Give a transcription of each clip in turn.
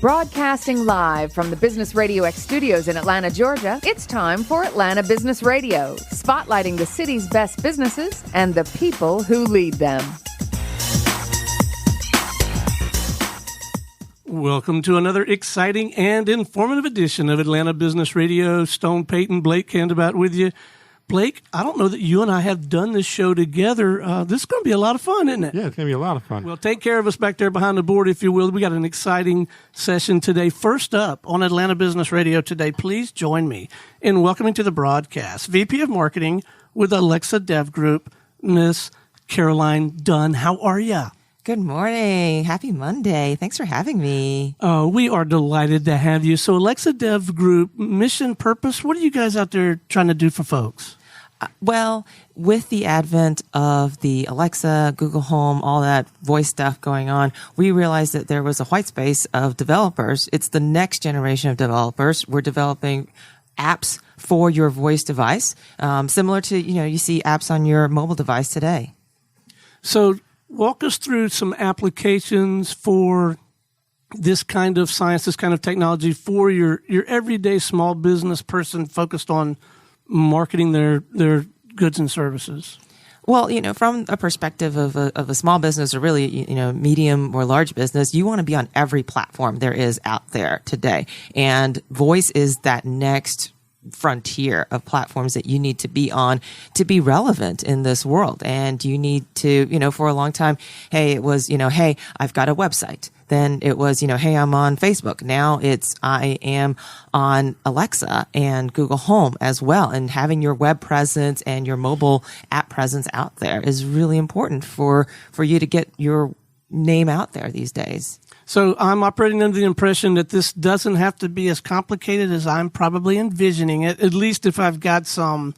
Broadcasting live from the Business RadioX studios in Atlanta, Georgia, it's time for Atlanta Business Radio, spotlighting the city's best businesses and the people who lead them. Welcome to another exciting and informative edition of Atlanta Business Radio. Stone Payton, Blake Candabat with you. Blake, I don't know that you and I have done this show together. This is going to be a lot of fun, isn't it? Yeah, it's going to be a lot of fun. Well, take care of us back there behind the board, if you will. We got an exciting session today. First up on Atlanta Business Radio today, please join me in welcoming to the broadcast VP of Marketing with Alexa Dev Group, Miss Caroline Dunn. How are you? Good morning. Happy Monday. Thanks for having me. We are delighted to have you. So Alexa Dev Group, mission, purpose, what are you guys out there trying to do for folks? Well, with the advent of the Alexa, Google Home, all that voice stuff going on, we realized that there was a white space of developers. It's the next generation of developers. We're developing apps for your voice device, similar to, you see apps on your mobile device today. So walk us through some applications for this kind of science, this kind of technology for your everyday small business person focused on marketing their goods and services. Well, from a perspective of a small business or really, medium or large business, you want to be on every platform there is out there today. And voice is that next frontier of platforms that you need to be on to be relevant in this world. And you need to, for a long time, hey, it was, hey, I've got a website. Then it was, hey, I'm on Facebook. Now it's, I am on Alexa and Google Home as well. And having your web presence and your mobile app presence out there is really important for you to get your name out there these days. So I'm operating under the impression that this doesn't have to be as complicated as I'm probably envisioning it, at least if I've got some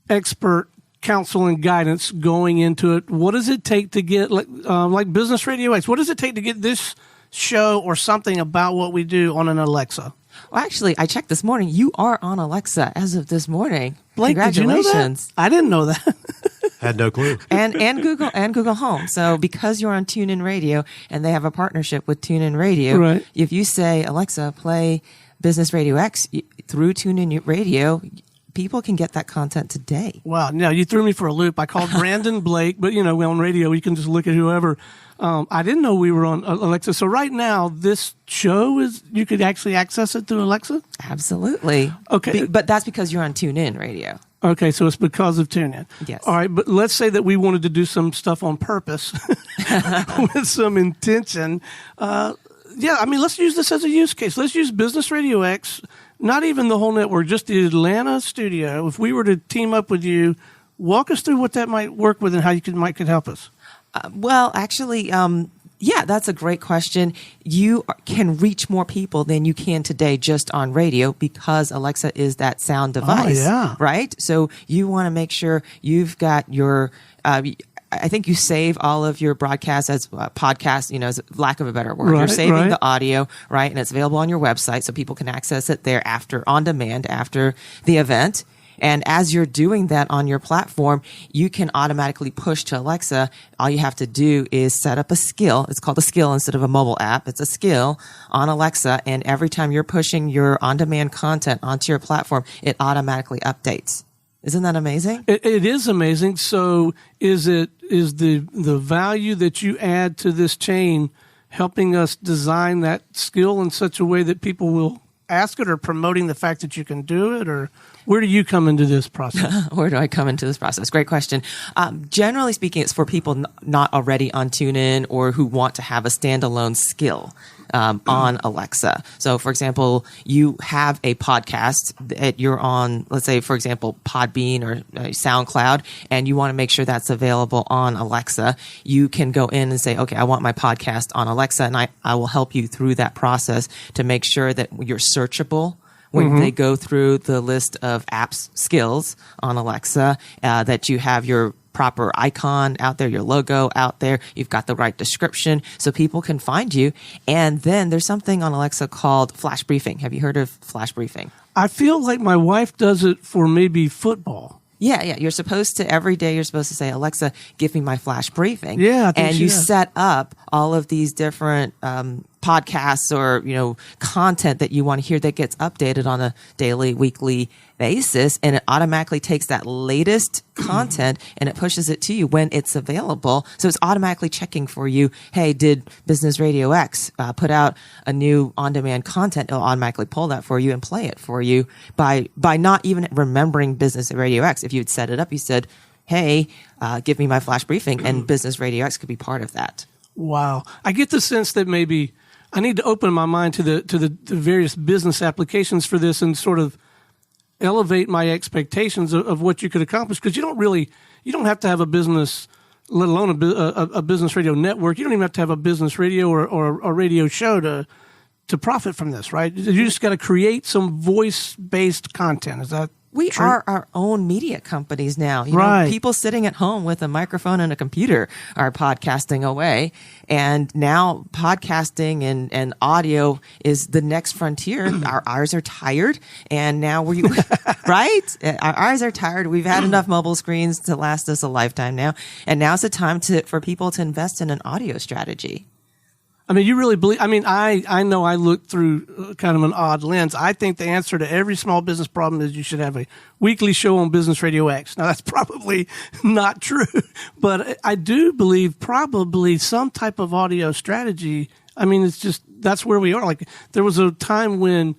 expert counsel and guidance going into it. What does it take to get, like Business Radio X, what does it take to get this show or something about what we do on an Alexa? Well, actually, I checked this morning. You are on Alexa as of this morning. Blake, congratulations. did you know that? I didn't know that. Had no clue. And Google Home. So because you're on TuneIn Radio and they have a partnership with TuneIn Radio, right. If you say, Alexa, play Business Radio X through TuneIn Radio, people can get that content today. Wow. Now, you threw me for a loop. I called Brandon Blake, but, on radio, you can just look at whoever. I didn't know we were on Alexa. So right now, this show you could actually access it through Alexa? Absolutely. Okay. But that's because you're on TuneIn Radio. Okay, so it's because of TuneIn. Yes. All right, but let's say that we wanted to do some stuff on purpose with some intention. Let's use this as a use case. Let's use Business Radio X, not even the whole network, just the Atlanta studio. If we were to team up with you, walk us through what that might work with and how you could help us. That's a great question. You can reach more people than you can today just on radio because Alexa is that sound device, right? So you want to make sure you've got your, I think you save all of your broadcasts as podcasts, as lack of a better word. Right, You're saving right. the audio, right? And it's available on your website so people can access it there on demand after the event. And as you're doing that on your platform, you can automatically push to Alexa. All you have to do is set up a skill. It's called a skill instead of a mobile app. It's a skill on Alexa. And every time you're pushing your on-demand content onto your platform, it automatically updates. Isn't that amazing? It is amazing. So is the value that you add to this chain helping us design that skill in such a way that people will ask it, or promoting the fact that you can do it, or where do you come into this process? Where do I come into this process? Great question. Generally speaking, it's for people not already on TuneIn or who want to have a standalone skill on Alexa. So, for example, you have a podcast that you're on, let's say, for example, Podbean or SoundCloud, and you want to make sure that's available on Alexa. You can go in and say, okay, I want my podcast on Alexa, and I will help you through that process to make sure that you're searchable when they go through the list of apps skills on Alexa, that you have your proper icon out there, your logo out there, you've got the right description so people can find you. And then there's something on Alexa called flash briefing. Have you heard of flash briefing? I feel like my wife does it for maybe football. Yeah. You're supposed to, every day you're supposed to say, Alexa, give me my flash briefing. Yeah. And you set up all of these different podcasts or, content that you want to hear that gets updated on a daily, weekly basis. And it automatically takes that latest content and it pushes it to you when it's available. So it's automatically checking for you. Hey, did Business Radio X put out a new on-demand content? It'll automatically pull that for you and play it for you by not even remembering Business Radio X. If you'd set it up, you said, hey, give me my flash briefing, and Business Radio X could be part of that. Wow. I get the sense that maybe I need to open my mind to the various business applications for this and sort of elevate my expectations of what you could accomplish, because you don't have to have a business, let alone a business radio network. You don't even have to have a business radio or a radio show to profit from this, right? You just got to create some voice-based content. Is that We true? are our own media companies now. Right. People sitting at home with a microphone and a computer are podcasting away. And now podcasting and audio is the next frontier. Our eyes are tired. And now right? Our eyes are tired. We've had enough mobile screens to last us a lifetime now. And now's the time for people to invest in an audio strategy. I mean, you really believe, I know I look through kind of an odd lens. I think the answer to every small business problem is you should have a weekly show on Business Radio X. Now, that's probably not true, but I do believe probably some type of audio strategy. I mean, it's just, that's where we are. Like, there was a time when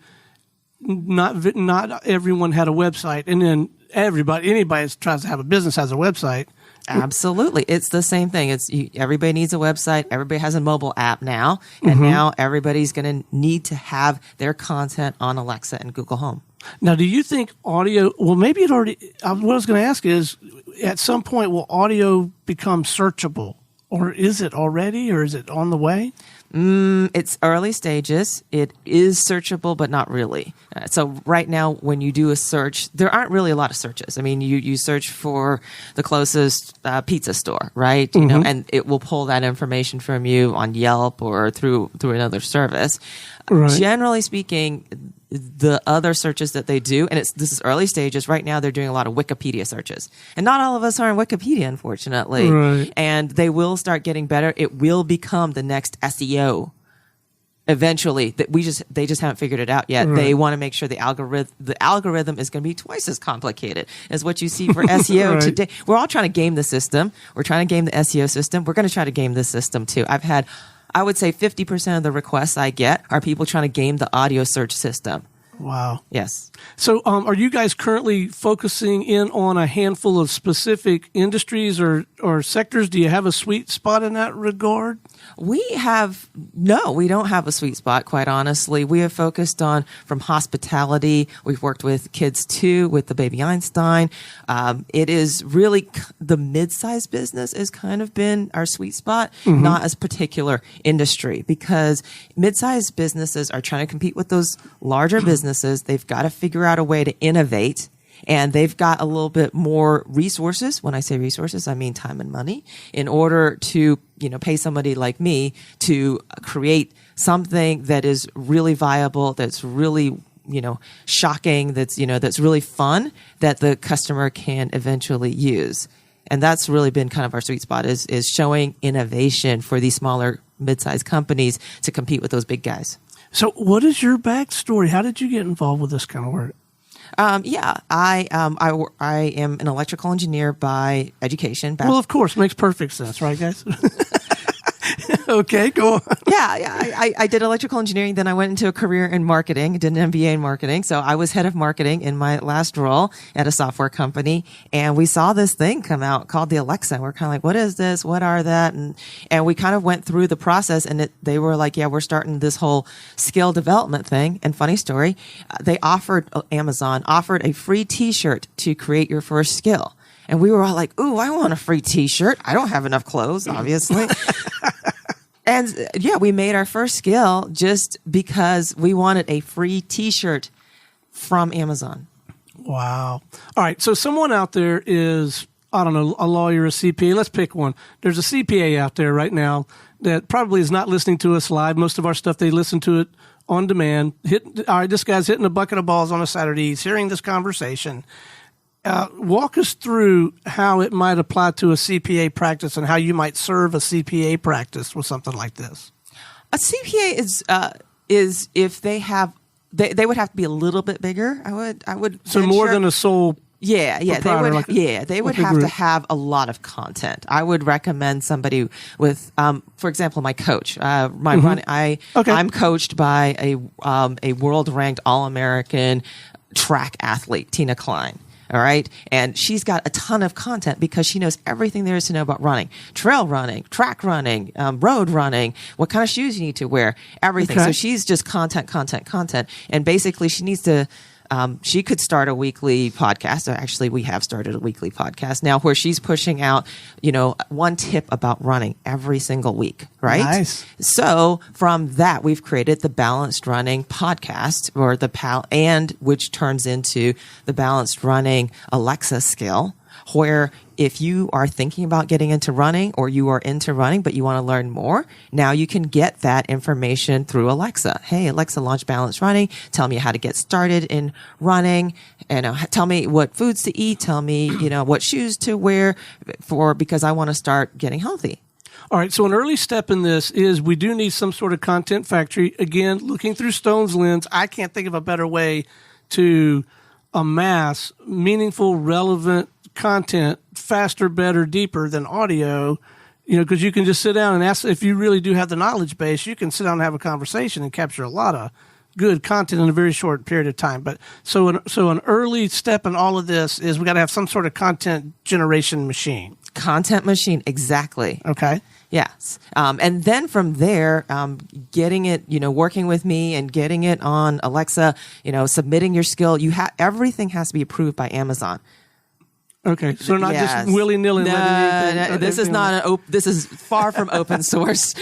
not everyone had a website, and then anybody that tries to have a business has a website. Absolutely. It's the same thing. Everybody needs a website. Everybody has a mobile app now. And now everybody's going to need to have their content on Alexa and Google Home. Now, do you think audio, well, maybe it already, what I was going to ask is, at some point, will audio become searchable? Or is it already, or is it on the way? It's early stages. It is searchable, but not really. So right now, when you do a search, there aren't really a lot of searches. I mean, you search for the closest pizza store, right? You know, and it will pull that information from you on Yelp or through another service. Right. Generally speaking, the other searches that they do, and this is early stages. Right now, they're doing a lot of Wikipedia searches. And not all of us are in Wikipedia, unfortunately. Right. And they will start getting better. It will become the next SEO eventually. They just haven't figured it out yet. Right. They want to make sure the algorithm is going to be twice as complicated as what you see for SEO Right. today. We're all trying to game the system. We're trying to game the SEO system. We're going to try to game this system too. I would say 50% of the requests I get are people trying to game the audio search system. Wow. Yes. So are you guys currently focusing in on a handful of specific industries or sectors? Do you have a sweet spot in that regard? We don't have a sweet spot, quite honestly. We have focused on from hospitality. We've worked with kids too, with the Baby Einstein. It is really the mid-sized business has kind of been our sweet spot, not as particular industry, because mid-sized businesses are trying to compete with those larger businesses. They've got to figure out a way to innovate. And they've got a little bit more resources. When I say resources, I mean time and money, in order to, pay somebody like me to create something that is really viable, that's really, shocking, that's really fun, that the customer can eventually use. And that's really been kind of our sweet spot is showing innovation for these smaller, mid-sized companies to compete with those big guys. So what is your backstory? How did you get involved with this kind of work? I am an electrical engineer by education. Well, of course, makes perfect sense, right, guys? Okay, go on. I did electrical engineering. Then I went into a career in marketing. I did an MBA in marketing. So I was head of marketing in my last role at a software company. And we saw this thing come out called the Alexa. And we're kind of like, what is this? What are that? And we kind of went through the process, and they were like, yeah, we're starting this whole skill development thing. And funny story, Amazon offered a free t-shirt to create your first skill. And we were all like, ooh, I want a free t-shirt. I don't have enough clothes, obviously. And we made our first skill just because we wanted a free t-shirt from Amazon. Wow. All right. So someone out there is, I don't know, a lawyer, a CPA. Let's pick one. There's a CPA out there right now that probably is not listening to us live. Most of our stuff, they listen to it on demand. All right, this guy's hitting a bucket of balls on a Saturday. He's hearing this conversation. Walk us through how it might apply to a CPA practice and how you might serve a CPA practice with something like this. A CPA is if they have they would have to be a little bit bigger. I would So more than a sole. Yeah, they would have to group. have a lot of content. I would recommend somebody with, for example, my coach. I'm coached by a world-ranked All-American track athlete, Tina Klein. All right. And she's got a ton of content because she knows everything there is to know about running, trail running, track running, road running, what kind of shoes you need to wear, everything. Okay. So she's just content. And basically she needs to, she could start a weekly podcast. Actually, we have started a weekly podcast now where she's pushing out, one tip about running every single week, right? Nice. So from that, we've created the Balanced Running podcast, or and which turns into the Balanced Running Alexa skill, where if you are thinking about getting into running or you are into running, but you want to learn more, now you can get that information through Alexa. Hey, Alexa, launch Balanced Running. Tell me how to get started in running, and tell me what foods to eat. Tell me, what shoes to wear because I want to start getting healthy. All right, so an early step in this is we do need some sort of content factory. Again, looking through Stone's lens, I can't think of a better way to amass meaningful, relevant content faster, better, deeper than audio, because you can just sit down and ask. If you really do have the knowledge base, you can sit down and have a conversation and capture a lot of good content in a very short period of time. But so an early step in all of this is we got to have some sort of content generation machine. Content machine, exactly. Okay. Yes. And then from there, getting it, working with me and getting it on Alexa, submitting your skill, everything has to be approved by Amazon. Okay, so not just willy-nilly letting you. This is not this is far from open source.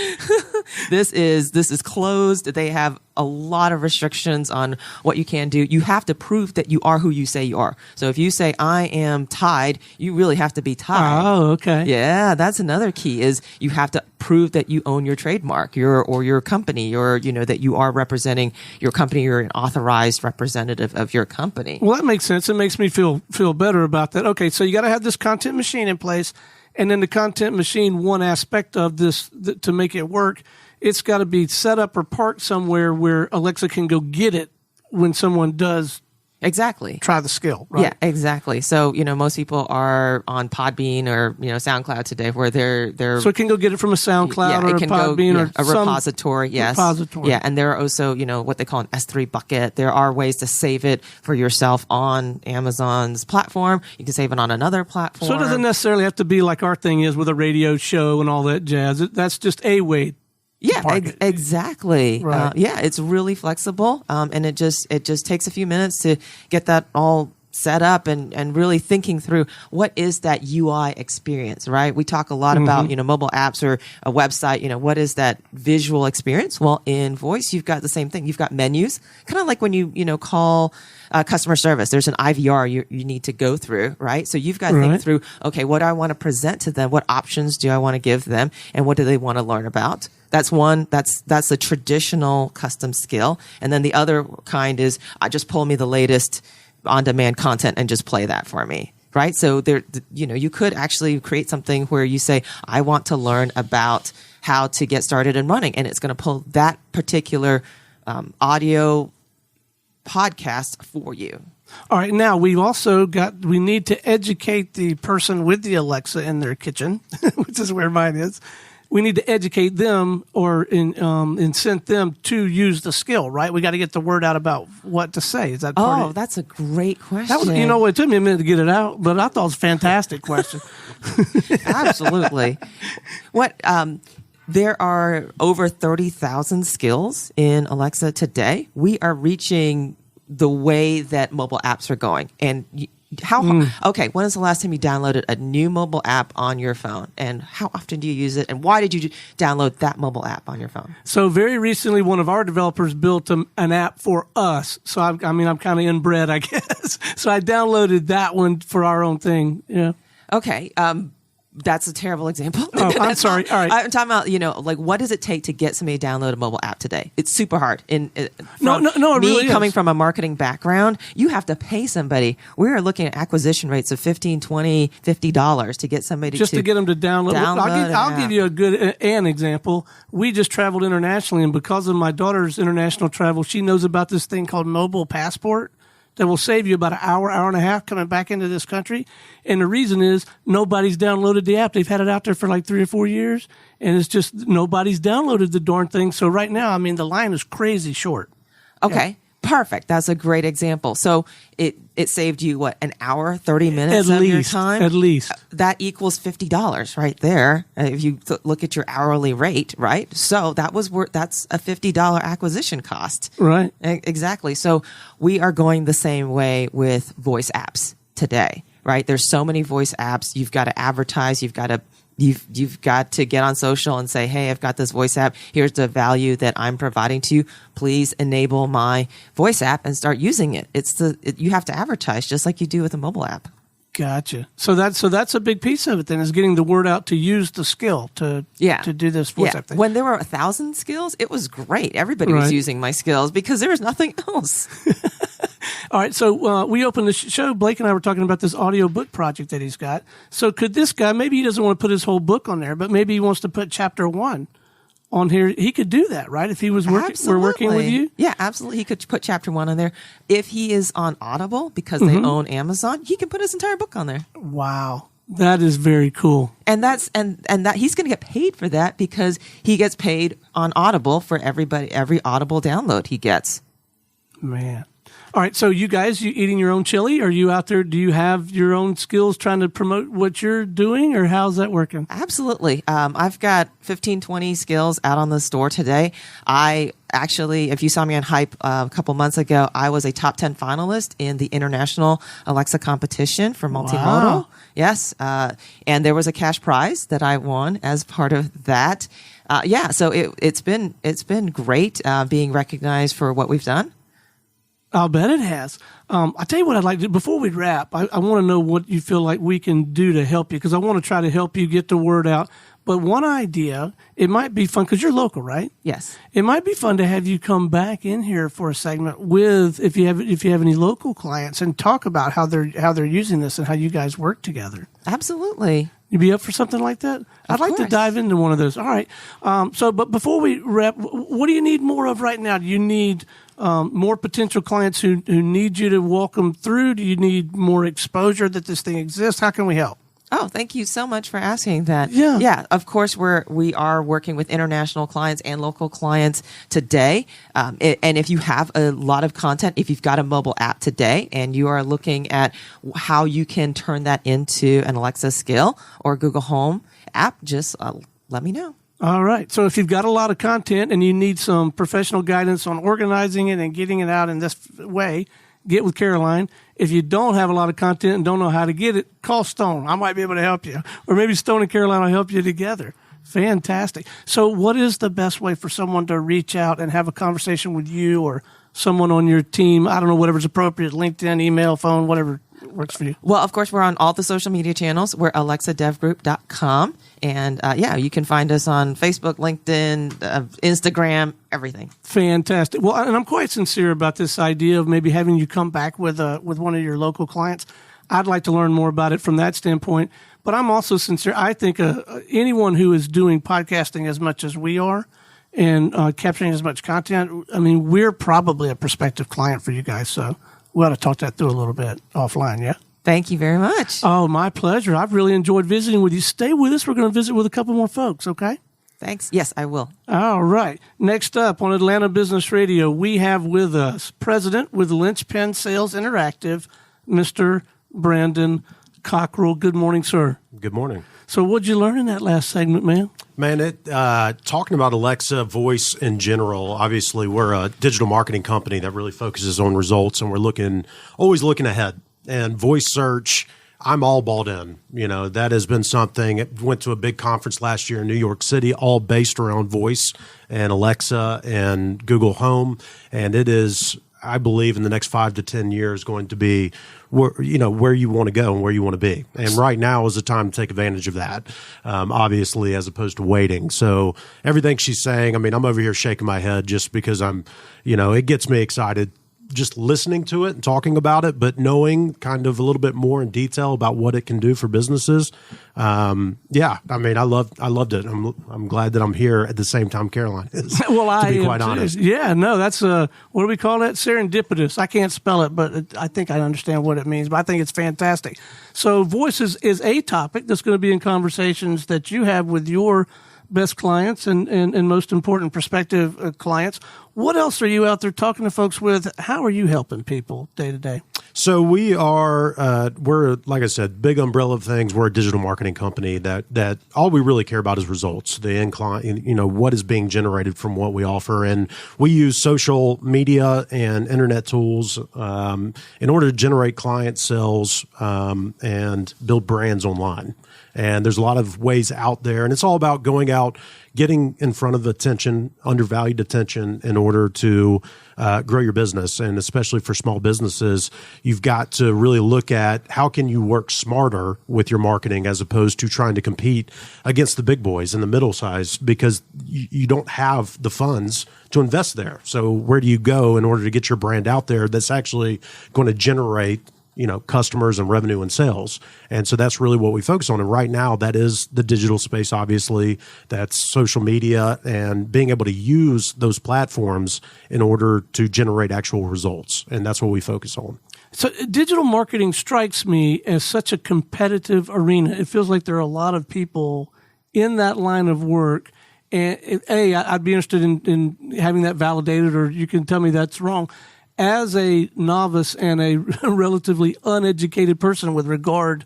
This is closed. They have a lot of restrictions on what you can do. You have to prove that you are who you say you are. So if you say I am Tide, you really have to be Tide. Oh, okay. Yeah, that's another key is you have to prove that you own your trademark, your company, that you are representing your company. You're an authorized representative of your company. Well, that makes sense. It makes me feel better about that. Okay, so you got to have this content machine in place, and then the content machine, one aspect of this to make it work, it's got to be set up or parked somewhere where Alexa can go get it when someone does exactly try the skill, right? Yeah, exactly. So, most people are on Podbean or, SoundCloud today where they're so it can go get it from a SoundCloud or a Podbean or a repository. Yes. Repository. Yeah. And there are also, what they call an S3 bucket. There are ways to save it for yourself on Amazon's platform. You can save it on another platform. So it doesn't necessarily have to be like our thing is with a radio show and all that jazz. That's just a way. Yeah, exactly. Right. It's really flexible, and it just takes a few minutes to get that all set up and really thinking through what is that UI experience, right? We talk a lot about, mobile apps or a website, what is that visual experience? Well, in voice, you've got the same thing. You've got menus, kind of like when you call customer service. There's an IVR you need to go through, right? So you've got to think through, okay, what do I want to present to them? What options do I want to give them? And what do they want to learn about? That's a traditional custom skill. And then the other kind is just pull me the latest on-demand content and just play that for me, right? So you could actually create something where you say, I want to learn about how to get started in running. And it's going to pull that particular audio podcast for you. All right. Now we need to educate the person with the Alexa in their kitchen, which is where mine is. We need to educate them or incent them to use the skill, right? We got to get the word out about what to say. Is that part of it? That's a great question. That was, it took me a minute to get it out, but I thought it was a fantastic question. Absolutely. There are over 30,000 skills in Alexa today. We are reaching the way that mobile apps are going. And okay, when is the last time you downloaded a new mobile app on your phone? And how often do you use it? And why did you download that mobile app on your phone? So very recently, one of our developers built an app for us. So I'm kind of inbred, I guess. So I downloaded that one for our own thing. Yeah. Okay. That's a terrible example. Oh, I'm sorry. All right. I'm talking about, like, what does it take to get somebody to download a mobile app today? It's super hard. It really coming is. from a marketing background, you have to pay somebody. We are looking at acquisition rates of $15, $20, $50 to get somebody just to get them to download. I'll give you a good an example. We just traveled internationally, and because of my daughter's international travel, she knows about this thing called Mobile Passport that will save you about an hour and a half coming back into this country. And the reason is nobody's downloaded the app. They've had it out there for like 3 or 4 years, and it's just nobody's downloaded the darn thing. So right now, I mean, the line is crazy short. Okay. Yeah. Perfect. That's a great example. So it saved you, what, an hour, 30 minutes of your time? At least. That equals $50 right there. If you look at your hourly rate, right? So that's a $50 acquisition cost. Right. Exactly. So we are going the same way with voice apps today, right? There's so many voice apps. You've got to advertise. You've got to get on social and say, hey, I've got this voice app. Here's the value that I'm providing to you. Please enable my voice app and start using it. You have to advertise just like you do with a mobile app. Gotcha. So that's a big piece of it then, is getting the word out to use the skill to do this voice app thing. When there were 1,000 skills, it was great. Everybody was using my skills because there was nothing else. All right, so we opened the show. Blake and I were talking about this audio book project that he's got. So could this guy, maybe he doesn't want to put his whole book on there, but maybe he wants to put chapter 1 on here. He could do that, right? If he was working with you? Yeah, absolutely. He could put chapter 1 on there. If he is on Audible, because they own Amazon, he can put his entire book on there. Wow. That is very cool. And that he's going to get paid for that because he gets paid on Audible for every Audible download he gets. Man. All right, so you guys, you eating your own chili? Are you out there? Do you have your own skills trying to promote what you're doing, or how's that working? Absolutely. I've got 15, 20 skills out on the store today. I actually, if you saw me on Hype a couple months ago, I was a top 10 finalist in the International Alexa competition for multimodal. Wow. Yes. And there was a cash prize that I won as part of that. So it's been great being recognized for what we've done. I'll bet it has. I'll tell you what I'd like to do. Before we wrap, I want to know what you feel like we can do to help you, because I want to try to help you get the word out. But one idea, it might be fun, because you're local, right? Yes. It might be fun to have you come back in here for a segment with, if you have any local clients, and talk about how they're using this and how you guys work together. Absolutely. You be up for something like that? I'd like to dive into one of those. All right. But before we wrap, what do you need more of right now? Do you need more potential clients who need you to walk them through? Do you need more exposure that this thing exists? How can we help? Oh, thank you so much for asking that. Yeah. Yeah, of course, we are working with international clients and local clients today. And if you have a lot of content, if you've got a mobile app today and you are looking at how you can turn that into an Alexa skill or Google Home app, just let me know. All right. So if you've got a lot of content and you need some professional guidance on organizing it and getting it out in this way, get with Caroline. If you don't have a lot of content and don't know how to get it, call Stone. I might be able to help you. Or maybe Stone and Caroline will help you together. Fantastic. So what is the best way for someone to reach out and have a conversation with you or someone on your team? I don't know, whatever's appropriate, LinkedIn, email, phone, whatever works for you. Well, of course, we're on all the social media channels. We're alexadevgroup.com. And you can find us on Facebook, LinkedIn, Instagram, everything. Fantastic. Well, and I'm quite sincere about this idea of maybe having you come back with one of your local clients. I'd like to learn more about it from that standpoint. But I'm also sincere. I think anyone who is doing podcasting as much as we are and capturing as much content, I mean, we're probably a prospective client for you guys. So we ought to talk that through a little bit offline, yeah? Thank you very much. Oh, my pleasure. I've really enjoyed visiting with you. Stay with us. We're going to visit with a couple more folks, okay? Thanks. Yes, I will. All right. Next up on Atlanta Business Radio, we have with us President with Lynchpin Sales Interactive, Mr. Brandon Cockrell. Good morning, sir. Good morning. So what'd you learn in that last segment, man? Man, talking about Alexa voice in general, obviously we're a digital marketing company that really focuses on results, and we're always looking ahead. And voice search, I'm all bought in. You know, that has been something. I went to a big conference last year in New York City, all based around voice and Alexa and Google Home. And it is I believe in the next 5 to 10 years going to be where you want to go and where you want to be. And right now is the time to take advantage of that, obviously, as opposed to waiting. So everything she's saying, I mean, I'm over here shaking my head just because it gets me excited just listening to it and talking about it, but knowing kind of a little bit more in detail about what it can do for businesses. I mean, I loved it. I'm glad that I'm here at the same time Caroline is. Well, to be quite honest. Yeah, no, that's what do we call that? Serendipitous. I can't spell it, but I think I understand what it means. But I think it's fantastic. So, voice is a topic that's going to be in conversations that you have with your best clients and most important prospective clients. What else are you out there talking to folks with? How are you helping people day to day? So we're, like I said, big umbrella of things. We're a digital marketing company that all we really care about is results, the end client, what is being generated from what we offer. And we use social media and internet tools in order to generate client sales and build brands online. And there's a lot of ways out there, and it's all about going out, getting in front of undervalued attention in order to grow your business. And especially for small businesses, you've got to really look at how can you work smarter with your marketing as opposed to trying to compete against the big boys and the middle size, because you don't have the funds to invest there. So where do you go in order to get your brand out there that's actually going to generate customers and revenue and sales? And so that's really what we focus on. And right now, that is the digital space, obviously. That's social media and being able to use those platforms in order to generate actual results. And that's what we focus on. So digital marketing strikes me as such a competitive arena. It feels like there are a lot of people in that line of work. And I'd be interested in having that validated, or you can tell me that's wrong. As a novice and a relatively uneducated person with regard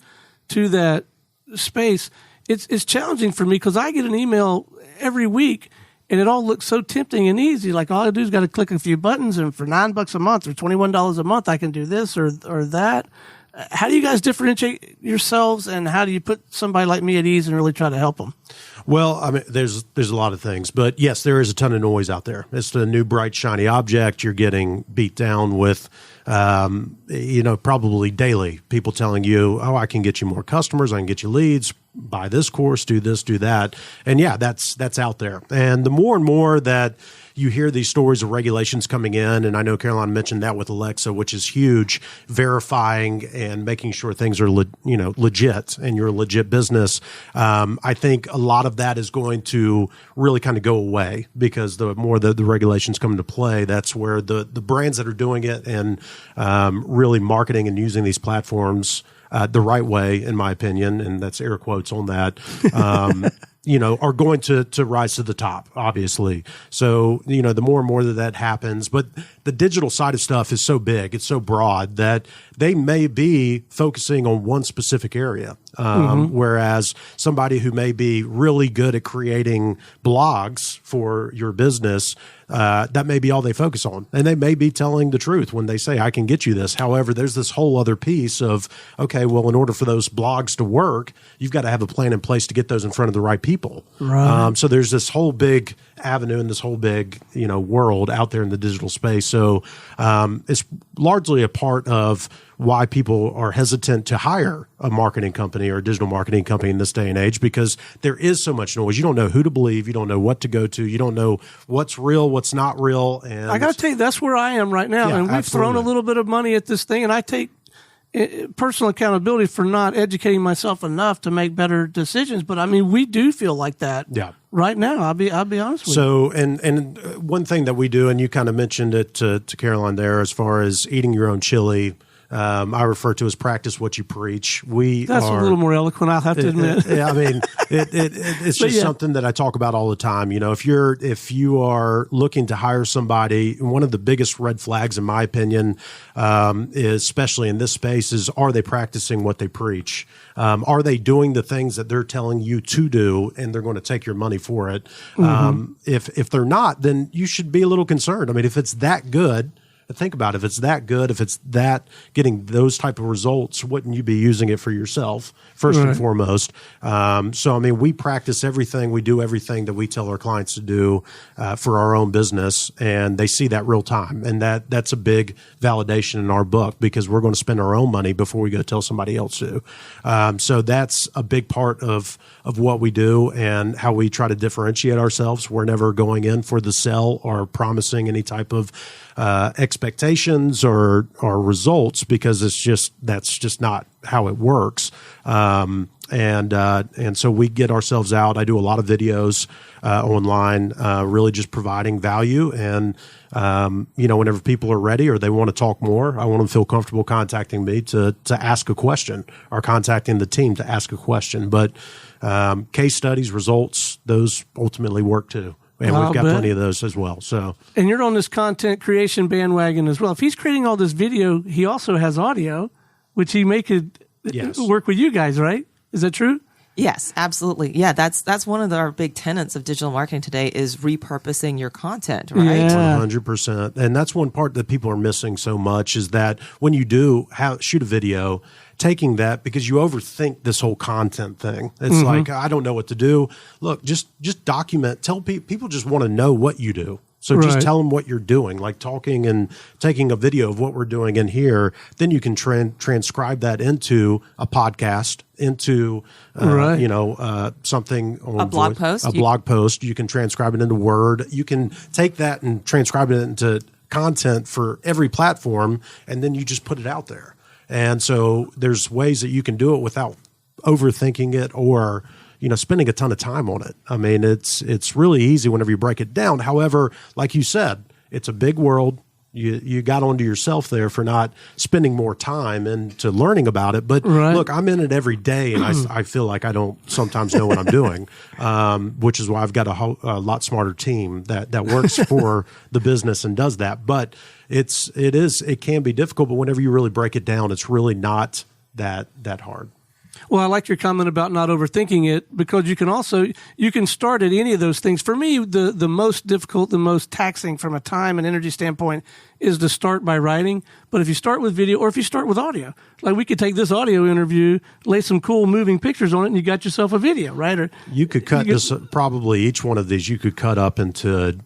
to that space, it's challenging for me because I get an email every week and it all looks so tempting and easy. Like all I do is got to click a few buttons, and for $9 a month or $21 a month, I can do this or that. How do you guys differentiate yourselves, and how do you put somebody like me at ease and really try to help them? Well, I mean, there's a lot of things, but yes, there is a ton of noise out there. It's the new bright, shiny object. You're getting beat down with, probably daily people telling you, oh, I can get you more customers. I can get you leads. Buy this course, do this, do that. And yeah, that's out there. And the more and more that you hear these stories of regulations coming in, and I know Caroline mentioned that with Alexa, which is huge, verifying and making sure things are legit and you're a legit business. I think a lot of that is going to really kind of go away, because the more the regulations come into play, that's where the brands that are doing it and really marketing and using these platforms the right way, in my opinion, and that's air quotes on that, are going to rise to the top, obviously. So, the more and more that happens, but the digital side of stuff is so big, it's so broad that they may be focusing on one specific area. Whereas somebody who may be really good at creating blogs for your business, that may be all they focus on. And they may be telling the truth when they say, I can get you this. However, there's this whole other piece of, okay, well, in order for those blogs to work, you've got to have a plan in place to get those in front of the right people. Right. So there's this whole big avenue and this whole big, world out there in the digital space. So it's largely a part of why people are hesitant to hire a marketing company or a digital marketing company in this day and age, because there is so much noise. You don't know who to believe. You don't know what to go to. You don't know what's real, what's not real. And I got to tell you, that's where I am right now. Yeah, and we've absolutely. thrown a little bit of money at this thing, and I take personal accountability for not educating myself enough to make better decisions. But I mean, we do feel like that. Yeah. Right now, I'll be honest with you. So, and one thing that we do, and you kind of mentioned it to Caroline there, as far as eating your own chili, I refer to as practice what you preach. That's a little more eloquent, I'll have to admit. I mean, it's just something that I talk about all the time. If you are looking to hire somebody, one of the biggest red flags, in my opinion, is, especially in this space, is, are they practicing what they preach? Are they doing the things that they're telling you to do, and they're going to take your money for it? If they're not, then you should be a little concerned. I mean, if it's that good, Think about it. If it's that good, if it's that getting those type of results, wouldn't you be using it for yourself first and foremost? So, I mean, we practice everything. We do everything that we tell our clients to do for our own business, and they see that real time. And that's a big validation in our book because we're going to spend our own money before we go tell somebody else to. So that's a big part of what we do and how we try to differentiate ourselves. We're never going in for the sell or promising any type of expectations or results because that's just not how it works. And so we get ourselves out. I do a lot of videos online, really just providing value. And whenever people are ready or they want to talk more, I want them to feel comfortable contacting me to ask a question or contacting the team to ask a question. But case studies, results, those ultimately work too. And we've got plenty of those as well. So, and you're on this content creation bandwagon as well. If he's creating all this video, he also has audio, which he could work with you guys, right? Is that true? Yes, absolutely. Yeah, that's one of our big tenets of digital marketing today is repurposing your content, right? Yeah. 100%. And that's one part that people are missing so much is that when you do shoot a video, taking that because you overthink this whole content thing. It's like, I don't know what to do. Look, just document. Tell people just want to know what you do. So just tell them what you're doing, like talking and taking a video of what we're doing in here. Then you can transcribe that into a podcast, into something on a blog post. Blog post. You can transcribe it into Word. You can take that and transcribe it into content for every platform, and then you just put it out there. And so there's ways that you can do it without overthinking it or spending a ton of time on it. I mean, it's really easy whenever you break it down. However, like you said, it's a big world. You got onto yourself there for not spending more time into learning about it. But look, I'm in it every day, and I feel like I don't sometimes know what I'm doing, which is why I've got a lot smarter team that works for the business and does that. But it can be difficult, but whenever you really break it down, it's really not that hard. Well, I like your comment about not overthinking it because you can start at any of those things. For me, the most difficult, the most taxing from a time and energy standpoint is to start by writing. But if you start with video or if you start with audio, like we could take this audio interview, lay some cool moving pictures on it, and you got yourself a video, right? Or you could cut this, probably each one of these you could cut up into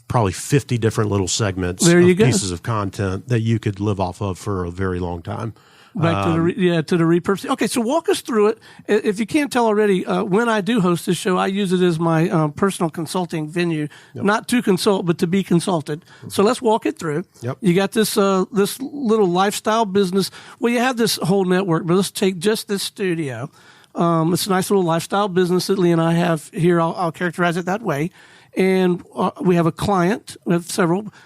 probably 50 different little segments of pieces of content that you could live off of for a very long time. Back to the repurposing. Okay, so walk us through it. If you can't tell already, when I do host this show, I use it as my personal consulting venue, not to consult, but to be consulted. So let's walk it through. Yep. You got this little lifestyle business. Well, you have this whole network, but let's take just this studio. It's a nice little lifestyle business that Lee and I have here. I'll characterize it that way. And we have a client. We have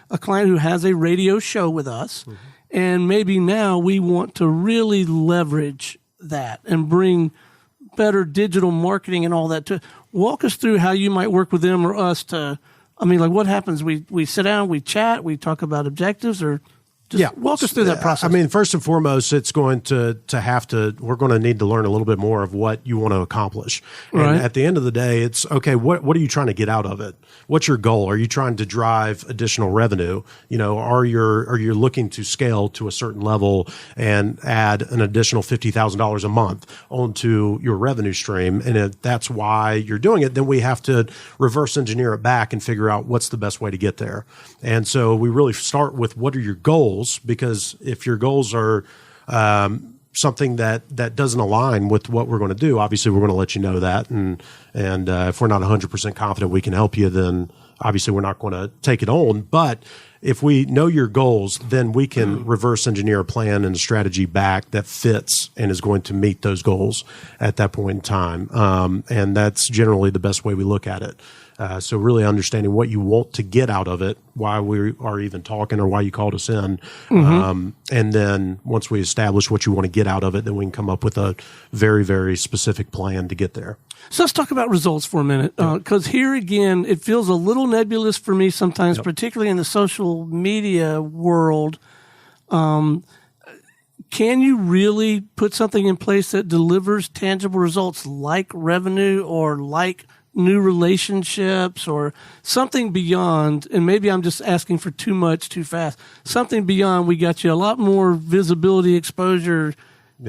a client who has a radio show with us. Mm-hmm. And maybe now we want to really leverage that and bring better digital marketing and all that. To walk us through how you might work with them or us to, what happens? We sit down, we chat, we talk about objectives, or just walk us through that process. First and foremost, it's going to we're going to need to learn a little bit more of what you want to accomplish. And at the end of the day, it's okay, what are you trying to get out of it? What's your goal? Are you trying to drive additional revenue? Are you looking to scale to a certain level and add an additional $50,000 a month onto your revenue stream? And if that's why you're doing it, then we have to reverse engineer it back and figure out what's the best way to get there. And so we really start with what are your goals? Because if your goals are something that doesn't align with what we're going to do, obviously we're going to let you know that. And if we're not 100% confident we can help you, then obviously we're not going to take it on. But if we know your goals, then we can reverse engineer a plan and a strategy back that fits and is going to meet those goals at that point in time. And that's generally the best way we look at it. So really understanding what you want to get out of it, why we are even talking or why you called us in. Mm-hmm. And then once we establish what you want to get out of it, then we can come up with a very, very specific plan to get there. So let's talk about results for a minute. Because here again, it feels a little nebulous for me sometimes, particularly in the social media world. Can you really put something in place that delivers tangible results like revenue or like new relationships or something beyond, and maybe I'm just asking for too much too fast, something beyond, we got you a lot more visibility, exposure,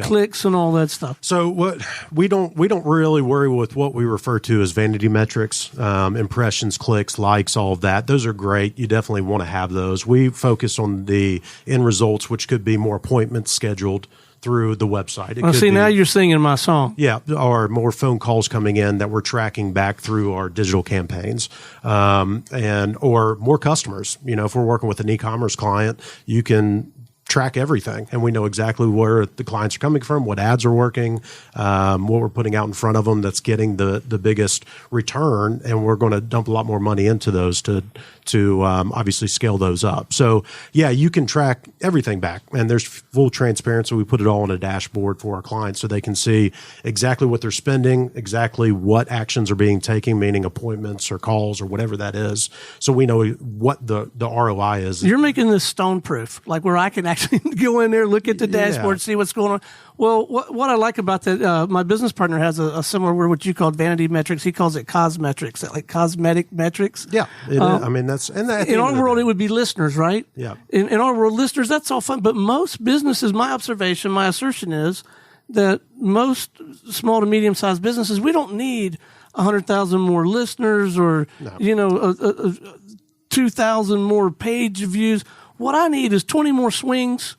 clicks and all that stuff. So what we don't really worry with what we refer to as vanity metrics, impressions, clicks, likes, all of that. Those are great. You definitely want to have those. We focus on the end results, which could be more appointments scheduled through the website. Now you're singing my song. Yeah, or more phone calls coming in that we're tracking back through our digital campaigns, or more customers. If we're working with an e-commerce client, you can track everything, and we know exactly where the clients are coming from, what ads are working, what we're putting out in front of them that's getting the biggest return, and we're going to dump a lot more money into those to obviously scale those up. So yeah, you can track everything back, and there's full transparency. We put it all on a dashboard for our clients so they can see exactly what they're spending, exactly what actions are being taken, meaning appointments or calls or whatever that is. So we know what the ROI is. You're making this stone proof, like where I can actually go in there, look at the dashboard, see what's going on. Well, what I like about that, my business partner has a similar word, what you called vanity metrics. He calls it cosmetrics, like cosmetic metrics. Yeah, it is. I mean, that's in our world, it would be listeners, right? Yeah. In our world, listeners, that's all fun. But most businesses, my assertion is that most small to medium sized businesses, we don't need 100,000 more listeners or 2,000 more page views. What I need is 20 more swings,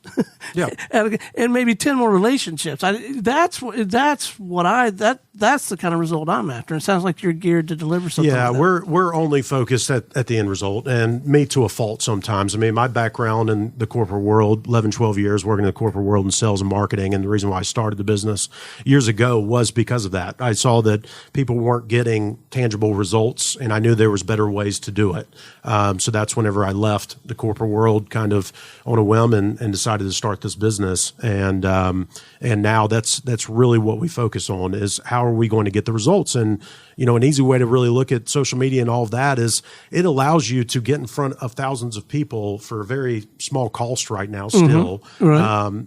and maybe 10 more relationships. That's the kind of result I'm after. It sounds like you're geared to deliver something. Yeah, like that. we're only focused at the end result, and me to a fault sometimes. I mean, my background in the corporate world, 11, 12 years working in the corporate world in sales and marketing, and the reason why I started the business years ago was because of that. I saw that people weren't getting tangible results, and I knew there was better ways to do it. So that's whenever I left the corporate world kind of on a whim and decided to start this business. And now that's really what we focus on is how are we going to get the results? And, an easy way to really look at social media and all of that is it allows you to get in front of thousands of people for a very small cost right now still,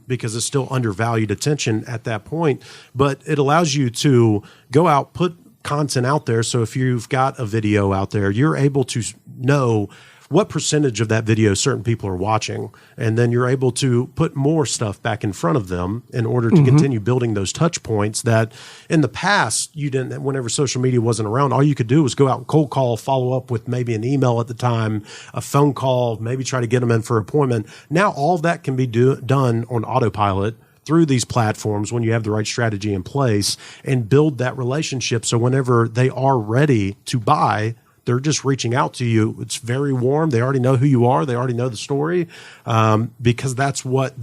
because it's still undervalued attention at that point. But it allows you to go out, put content out there. So if you've got a video out there, you're able to know what percentage of that video certain people are watching, and then you're able to put more stuff back in front of them in order to continue building those touch points that in the past you didn't. Whenever social media wasn't around, all you could do was go out and cold call, follow up with maybe an email at the time, a phone call, maybe try to get them in for an appointment. Now all of that can be done on autopilot through these platforms when you have the right strategy in place and build that relationship. So whenever they are ready to buy, they're just reaching out to you. It's very warm. They already know who you are. They already know the story, because that's what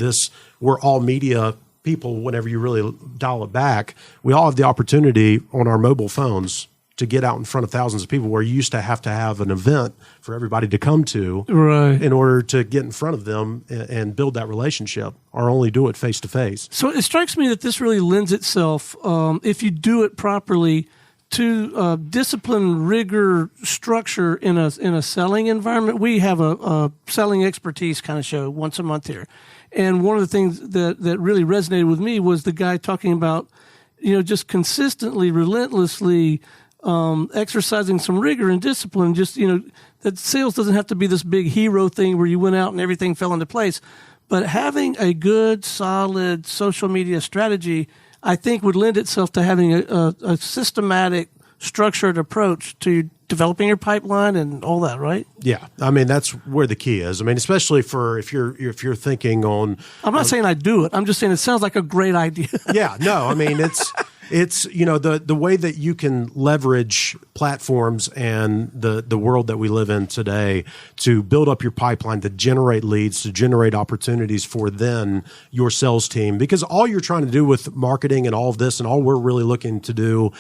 we're all media people. Whenever you really dial it back, we all have the opportunity on our mobile phones to get out in front of thousands of people, where you used to have an event for everybody to come to in order to get in front of them and build that relationship, or only do it face to face. So it strikes me that this really lends itself, if you do it properly, to discipline, rigor, structure in a selling environment. We have a selling expertise kind of show once a month here. And one of the things that really resonated with me was the guy talking about, just consistently, relentlessly exercising some rigor and discipline. Just, that sales doesn't have to be this big hero thing where you went out and everything fell into place. But having a good, solid social media strategy, I think, would lend itself to having a systematic, structured approach to developing your pipeline and all that, right? Yeah, I mean that's where the key is. I mean, especially for if you're thinking on. I'm not saying I do it. I'm just saying it sounds like a great idea. Yeah, no, I mean it's the way that you can leverage platforms and the world that we live in today to build up your pipeline, to generate leads, to generate opportunities for then your sales team. Because all you're trying to do with marketing and all of this, and all we're really looking to do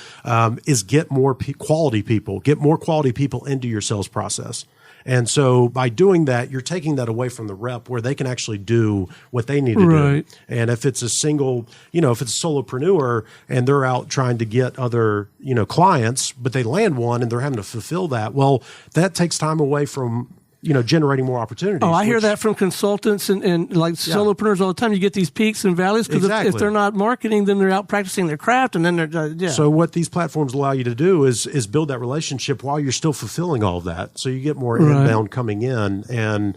is get more quality people into your sales process. And so by doing that, you're taking that away from the rep where they can actually do what they need to do. And if it's a single, if it's a solopreneur and they're out trying to get other, clients, but they land one and they're having to fulfill that, well, that takes time away from generating more opportunities. Oh, I hear that from consultants and like solopreneurs all the time. You get these peaks and valleys because if they're not marketing, then they're out practicing their craft, and then they're So what these platforms allow you to do is build that relationship while you're still fulfilling all of that. So you get more inbound coming in, and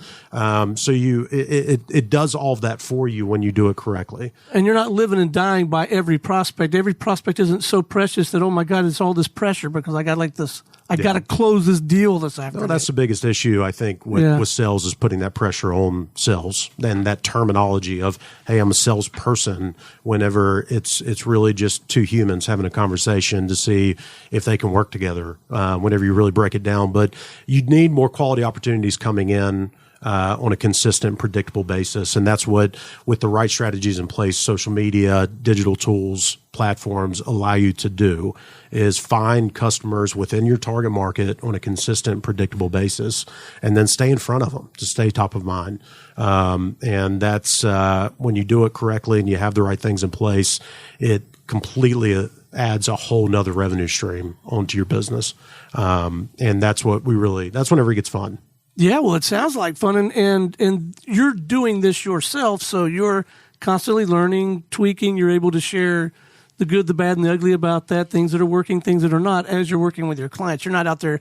so it does all of that for you when you do it correctly. And you're not living and dying by every prospect. Every prospect isn't so precious that, oh my God, it's all this pressure because I got like this. I got to close this deal this afternoon. Well, that's the biggest issue, I think, with sales is putting that pressure on sales and that terminology of, hey, I'm a salesperson, whenever it's really just two humans having a conversation to see if they can work together, whenever you really break it down. But you need more quality opportunities coming in on a consistent, predictable basis. And that's what, with the right strategies in place, social media, digital tools, platforms allow you to do, is find customers within your target market on a consistent, predictable basis, and then stay in front of them to stay top of mind. And that's when you do it correctly and you have the right things in place, it completely adds a whole nother revenue stream onto your business. And that's whenever it gets fun. Yeah, well, it sounds like fun, and you're doing this yourself, so you're constantly learning, tweaking. You're able to share the good, the bad, and the ugly about that, things that are working, things that are not, as you're working with your clients. You're not out there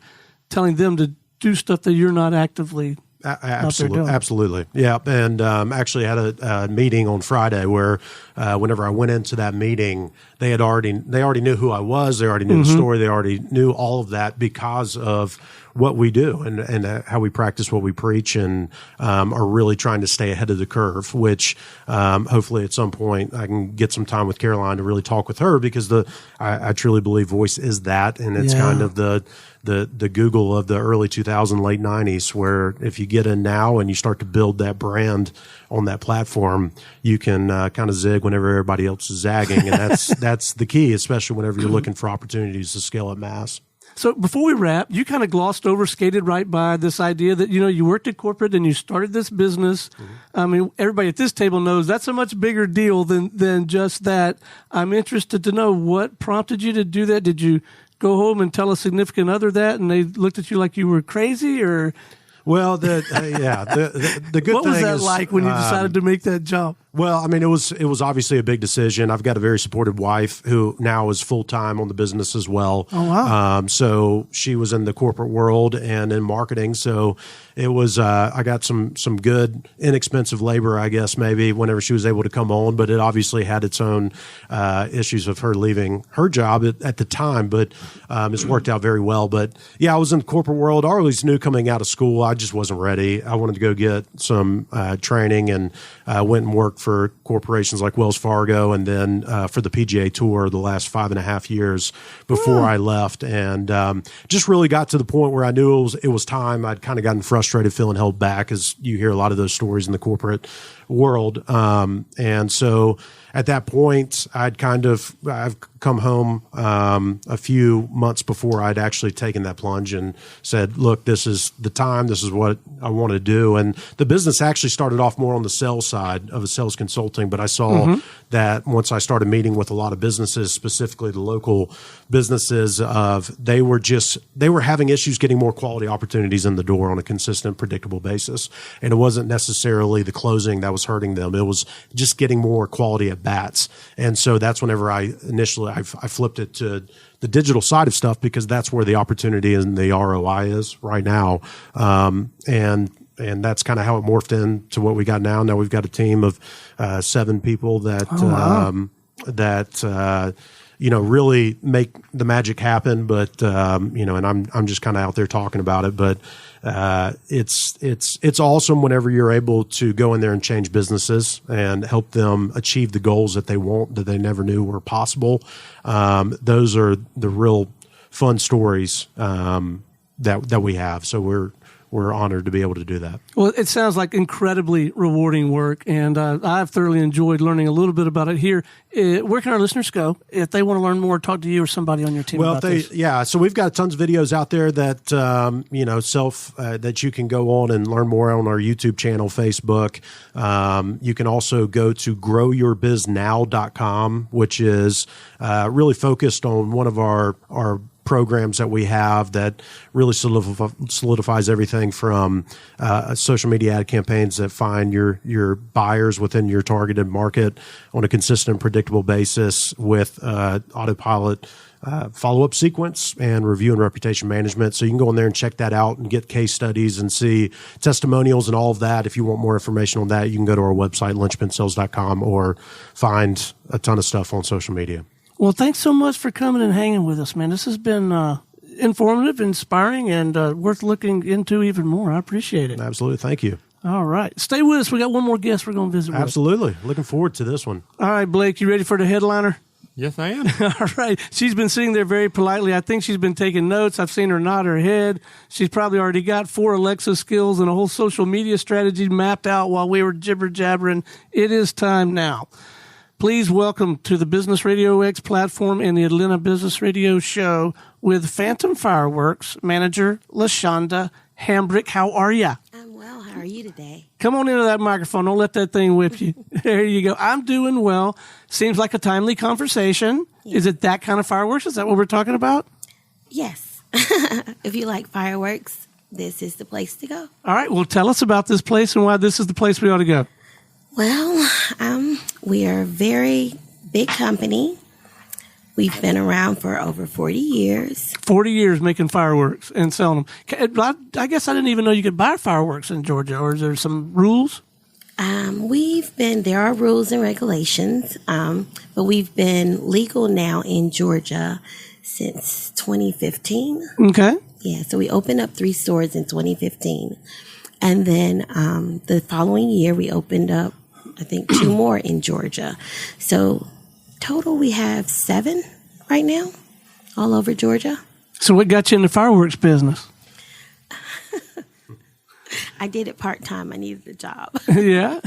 telling them to do stuff that you're not actively Absolutely. Yeah. And actually had a meeting on Friday where whenever I went into that meeting, they already knew who I was. They already knew the story. They already knew all of that because of what we do and how we practice what we preach, and are really trying to stay ahead of the curve, which hopefully at some point I can get some time with Caroline to really talk with her, because I truly believe voice is that, and it's kind of the Google of the early 2000s, late 90s, where if you get in now and you start to build that brand on that platform, you can kind of zig whenever everybody else is zagging. And that's the key, especially whenever you're looking for opportunities to scale up mass. So before we wrap, you kind of glossed over, skated right by this idea that, you worked at corporate and you started this business. I mean, everybody at this table knows that's a much bigger deal than just that. I'm interested to know what prompted you to do that. Did you go home and tell a significant other that, and they looked at you like you were crazy, or? Well, the good thing is, what was that like when you decided to make that jump? Well, I mean, it was obviously a big decision. I've got a very supportive wife who now is full-time on the business as well. Oh, wow. So she was in the corporate world and in marketing. So it was, I got some good, inexpensive labor, I guess, maybe, whenever she was able to come on. But it obviously had its own issues of her leaving her job at the time. But it's worked out very well. But yeah, I was in the corporate world. I always knew coming out of school, I just wasn't ready. I wanted to go get some training, and went and worked for corporations like Wells Fargo, and then for the PGA Tour the last 5.5 years before I left, and just really got to the point where I knew it was time. I'd kind of gotten frustrated, feeling held back, as you hear a lot of those stories in the corporate world, and so at that point, I've come home a few months before I'd actually taken that plunge and said, look, this is the time. This is what I want to do. And the business actually started off more on the sales side of a sales consulting, but I saw that once I started meeting with a lot of businesses, specifically the local businesses, they were having issues getting more quality opportunities in the door on a consistent, predictable basis. And it wasn't necessarily the closing that was hurting them. It was just getting more quality at bats. And so that's whenever I flipped it to the digital side of stuff, because that's where the opportunity and the ROI is right now. And that's kind of how it morphed into what we got now. Now we've got a team of 7 people that really make the magic happen. But and I'm just kind of out there talking about it. But it's awesome whenever you're able to go in there and change businesses and help them achieve the goals that they want, that they never knew were possible. Those are the real fun stories that we have. So we're honored to be able to do that. Well, it sounds like incredibly rewarding work, and I've thoroughly enjoyed learning a little bit about it here. Where can our listeners go if they want to learn more, talk to you or somebody on your team about this? Yeah, so we've got tons of videos out there that that you can go on and learn more on our YouTube channel, Facebook. You can also go to growyourbiznaw.com, which is really focused on one of our programs that we have that really solidifies everything from social media ad campaigns that find your buyers within your targeted market on a consistent and predictable basis with autopilot follow-up sequence and review and reputation management. So you can go in there and check that out and get case studies and see testimonials and all of that. If you want more information on that, you can go to our website, lynchpinsales.com, or find a ton of stuff on social media. Well, thanks so much for coming and hanging with us, man. This has been informative, inspiring, and worth looking into even more. I appreciate it. Absolutely. Thank you. All right. Stay with us. We got one more guest we're going to visit with. Absolutely. Looking forward to this one. All right, Blake, you ready for the headliner? Yes, I am. All right. She's been sitting there very politely. I think she's been taking notes. I've seen her nod her head. She's probably already got 4 Alexa skills and a whole social media strategy mapped out while we were jibber-jabbering. It is time now. Please welcome to the Business Radio X platform and the Atlanta Business Radio Show with Phantom Fireworks manager LaShanda Hambrick. How are you? I'm well. How are you today? Come on into that microphone. Don't let that thing whip you. There you go. I'm doing well. Seems like a timely conversation. Yeah. Is it that kind of fireworks? Is that what we're talking about? Yes. If you like fireworks, this is the place to go. All right. Well, tell us about this place and why this is the place we ought to go. Well, we are a very big company. We've been around for over 40 years. 40 years making fireworks and selling them. I guess I didn't even know you could buy fireworks in Georgia, or is there some rules? There are rules and regulations, but we've been legal now in Georgia since 2015. Okay. Yeah, so we opened up 3 stores in 2015. And then the following year, we opened up, I think, 2 more in Georgia. So total, we have 7 right now, all over Georgia. So what got you in the fireworks business? I did it part-time. I needed a job. Yeah.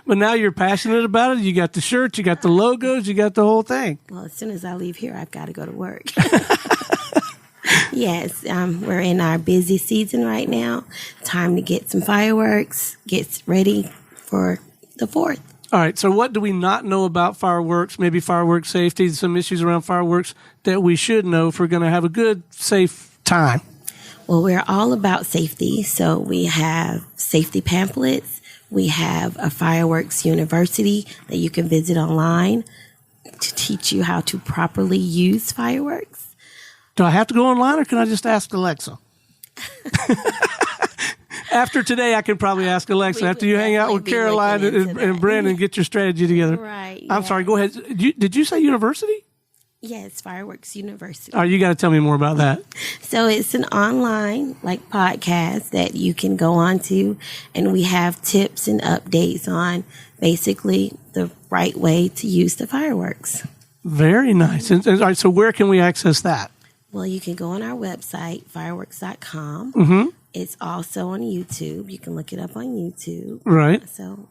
But now you're passionate about it. You got the shirts, you got the logos, you got the whole thing. Well, as soon as I leave here, I've got to go to work. Yes, we're in our busy season right now. Time to get some fireworks, get ready for the 4th. All right, so what do we not know about fireworks, maybe fireworks safety, some issues around fireworks that we should know if we're going to have a good, safe time? Well, we're all about safety, so we have safety pamphlets. We have a fireworks university that you can visit online to teach you how to properly use fireworks. Do I have to go online, or can I just ask Alexa? After today, I can probably ask Alexa. After you hang out with Caroline and Brandon, get your strategy together. Right. I'm sorry. Go ahead. Did you say university? Yes, Fireworks University. Oh, you got to tell me more about that. So it's an online podcast that you can go on to, and we have tips and updates on basically the right way to use the fireworks. Very nice. And all right, so where can we access that? Well, you can go on our website, fireworks.com. Mm-hmm. It's also on YouTube. You can look it up on YouTube. Right. So,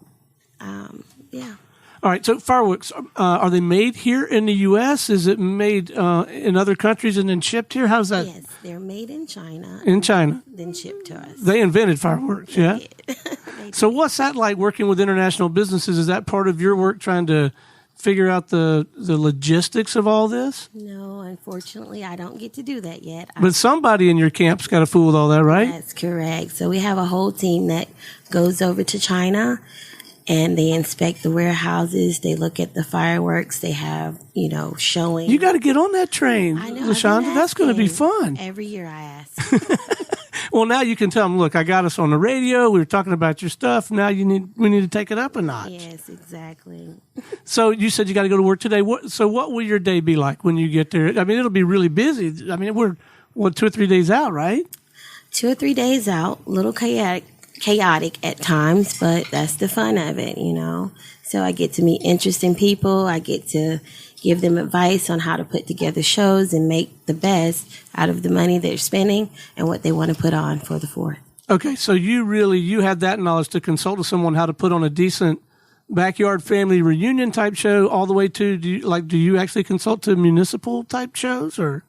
yeah. All right. So fireworks, are they made here in the U.S.? Is it made in other countries and then shipped here? How's that? Yes, they're made in China. In China. Then shipped to us. They invented fireworks, yeah? They So what's that like working with international businesses? Is that part of your work trying to figure out the logistics of all this? No, unfortunately, I don't get to do that yet. But somebody in your camp's got to fool with all that, right? That's correct. So we have a whole team that goes over to China, and they inspect the warehouses. They look at the fireworks. They have, showing. You got to get on that train, I know, LaShanda. That's going to be fun. Every year I ask. Well, now you can tell them, look, I got us on the radio. We were talking about your stuff. Now we need to take it up a notch. Yes, exactly. So you said you got to go to work today. So what will your day be like when you get there? I mean, it'll be really busy. I mean, we're 2 or 3 days out, right? 2 or 3 days out, a little chaotic at times, but that's the fun of it, So I get to meet interesting people. I get to give them advice on how to put together shows and make the best out of the money they're spending and what they want to put on for the 4th. Okay, so you had that knowledge to consult with someone how to put on a decent backyard family reunion type show all the way to, do you actually consult to municipal type shows or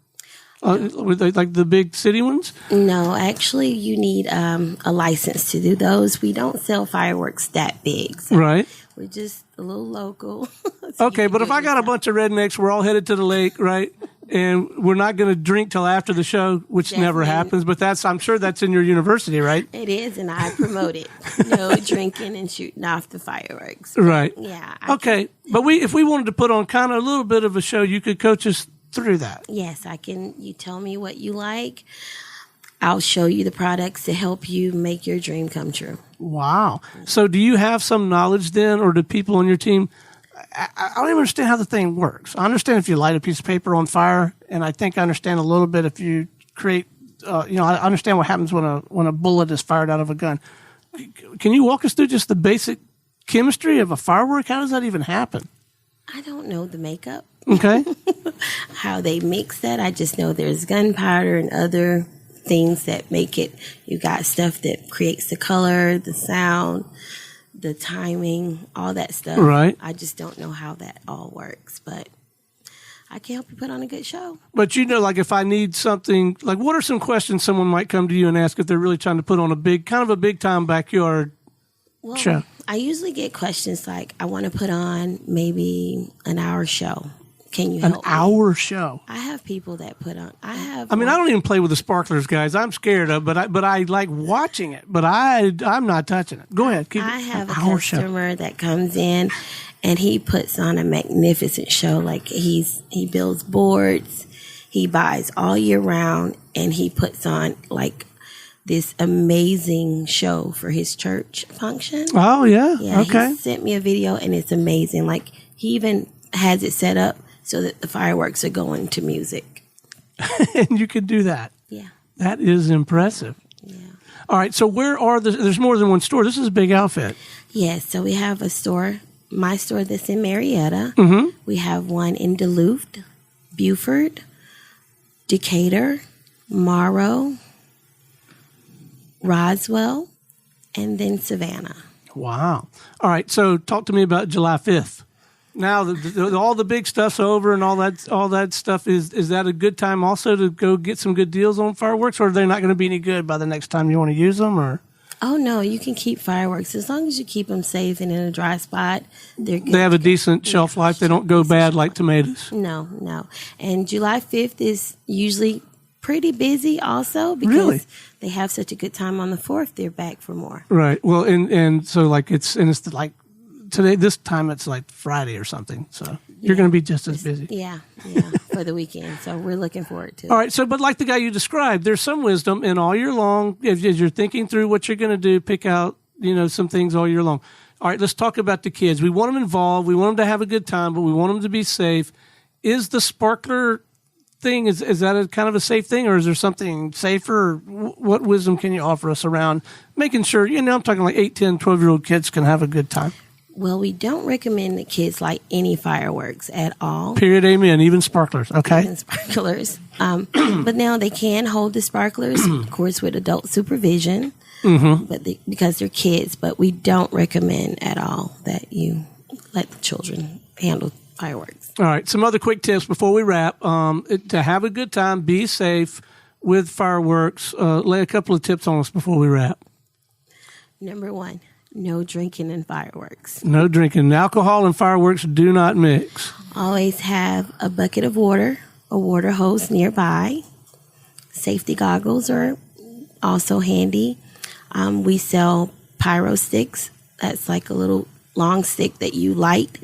like the big city ones? No, actually you need a license to do those. We don't sell fireworks that big. So right. We're just a little local. So okay, but if I got a bunch of rednecks, we're all headed to the lake, right? And we're not going to drink till after the show, which never happens. But I'm sure that's in your university, right? It is, and I promote it. No drinking and shooting off the fireworks. Right. Yeah. Okay. But if we wanted to put on kind of a little bit of a show, you could coach us through that. Yes, I can. You tell me what you like. I'll show you the products to help you make your dream come true. Wow. So do you have some knowledge then, or do people on your team? I don't even understand how the thing works. I understand if you light a piece of paper on fire, and I think I understand a little bit if you create, I understand what happens when a bullet is fired out of a gun. Can you walk us through just the basic chemistry of a firework? How does that even happen? I don't know the makeup. Okay. How they mix that. I just know there's gunpowder and other things that make it. You got stuff that creates the color, the sound, the timing, all that stuff. Right. I just don't know how that all works, but I can help you put on a good show. But like if I need something, like what are some questions someone might come to you and ask if they're really trying to put on a big time backyard show? I usually get questions like, I want to put on maybe an hour show. Can you help me? An hour show. I have people that put on. I don't even play with the sparklers, guys. I'm scared of, but I like watching it. But I'm not touching it. Go ahead. I have a customer that comes in, and he puts on a magnificent show. Like he builds boards, he buys all year round, and he puts on like this amazing show for his church function. Oh yeah. Yeah. Okay. He sent me a video, and it's amazing. Like he even has it set up so that the fireworks are going to music. And you can do that. Yeah. That is impressive. Yeah. All right. So where are there's more than one store. This is a big outfit. Yes. So we have a store, my store that's in Marietta. Mm-hmm. We have one in Duluth, Beaufort, Decatur, Morrow, Roswell, and then Savannah. Wow. All right. So talk to me about July 5th. Now, all the big stuff's over and all that stuff, is that a good time also to go get some good deals on fireworks, or are they not going to be any good by the next time you want to use them? Or Oh, no, you can keep fireworks. As long as you keep them safe and in a dry spot, they're good. They have a decent shelf life. They don't go bad like tomatoes. No. And July 5th is usually pretty busy also because Really? they have such a good time on the 4th. They're back for more. Right. Well, and so like it's like today, this time it's like Friday or something. So you're going to be just as busy. Yeah, for the weekend. So we're looking forward to it. All right. So, but like the guy you described, there's some wisdom in all year long. As you're thinking through what you're going to do, pick out, some things all year long. All right. Let's talk about the kids. We want them involved. We want them to have a good time, but we want them to be safe. Is the sparkler thing, is that a kind of a safe thing, or is there something safer? What wisdom can you offer us around making sure, I'm talking like 8, 10, 12-year-old kids can have a good time? Well, we don't recommend that kids light any fireworks at all. Period. Amen. Even sparklers. Okay. Even sparklers. But now they can hold the sparklers, of course, with adult supervision, but because they're kids. But we don't recommend at all that you let the children handle fireworks. All right. Some other quick tips before we wrap. To have a good time, be safe with fireworks. Lay a couple of tips on us before we wrap. Number 1. No drinking and fireworks. No drinking. Alcohol and fireworks do not mix. Always have a bucket of water, a water hose nearby. Safety goggles are also handy. We sell pyro sticks. That's like a little long stick that you light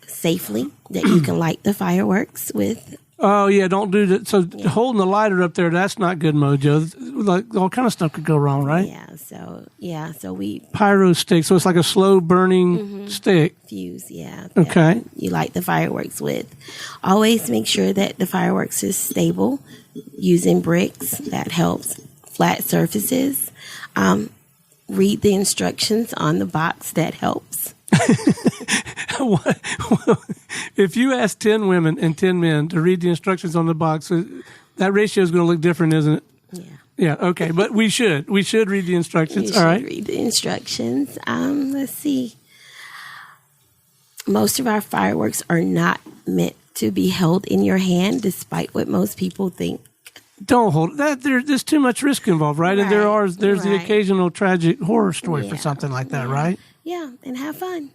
safely, that you can light the fireworks with. Oh, yeah, don't do that. So holding the lighter up there, that's not good mojo. Like all kind of stuff could go wrong, right? So we... Pyro stick, so it's like a slow burning stick. Fuse, yeah. Okay. You light the fireworks with. Always make sure that the fireworks is stable. Using bricks, that helps. Flat surfaces. Read the instructions on the box, that helps. If you ask 10 women and 10 men to read the instructions on the box, that ratio is going to look different, isn't it? Yeah. Yeah, okay. But we should read the instructions. You All right. should read the instructions. Let's see. Most of our fireworks are not meant to be held in your hand, despite what most people think. Don't hold that. There's too much risk involved, right? And there's the occasional tragic horror story for something like that, right? Yeah, and have fun.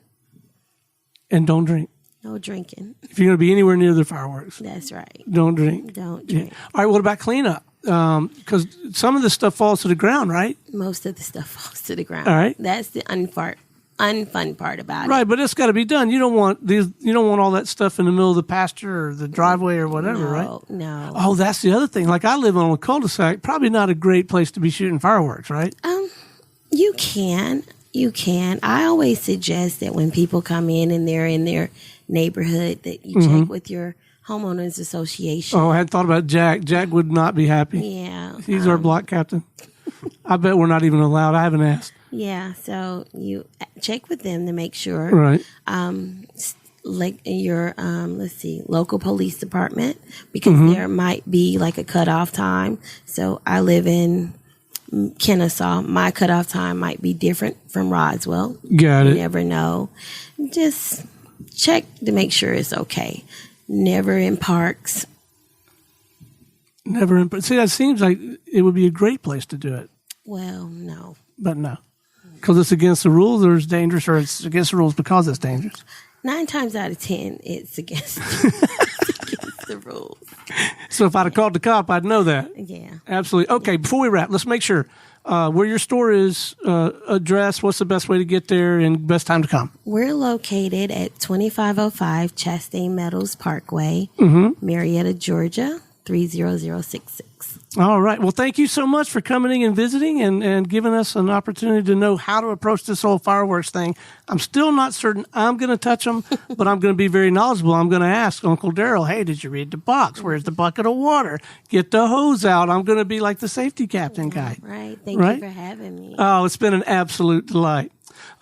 And don't drink. No drinking. If you're going to be anywhere near the fireworks, That's right. don't drink. Don't drink. All right, what about cleanup? Because some of this stuff falls to the ground, right? Most of the stuff falls to the ground. All right. That's the unfun part about it. Right, but it's got to be done. You don't want all that stuff in the middle of the pasture or the driveway or whatever, right? No. Oh, that's the other thing. Like I live on a cul-de-sac, probably not a great place to be shooting fireworks, right? You can. I always suggest that when people come in and they're in their neighborhood, that you check with your homeowners association. Oh, I hadn't thought about Jack. Jack would not be happy. Yeah. He's our block captain. I bet we're not even allowed. I haven't asked. Yeah. So you check with them to make sure. Right. Like your local police department, because there might be like a cutoff time. So I live in Kennesaw. My cutoff time might be different from Roswell. Got it. You never know. Just check to make sure it's okay. Never in parks. Never in. See, that seems like it would be a great place to do it. Well, no. But no. Because it's against the rules or it's dangerous, or it's against the rules because it's dangerous? 9 times out of 10, it's against the rules. So if I'd have called the cop, I'd know that. Yeah. Absolutely. Okay, before we wrap, let's make sure where your store is, address, what's the best way to get there, and best time to come? We're located at 2505 Chastain Meadows Parkway, Marietta, Georgia, 30066. All right. Well, thank you so much for coming in and visiting and giving us an opportunity to know how to approach this whole fireworks thing. I'm still not certain I'm going to touch them, but I'm going to be very knowledgeable. I'm going to ask Uncle Darryl, hey, did you read the box? Where's the bucket of water? Get the hose out. I'm going to be like the safety captain guy. Right. Thank you for having me. Oh, it's been an absolute delight.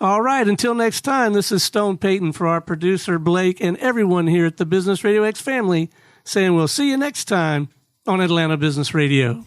All right. Until next time, this is Stone Payton for our producer, Blake, and everyone here at the Business Radio X family saying we'll see you next time on Atlanta Business Radio.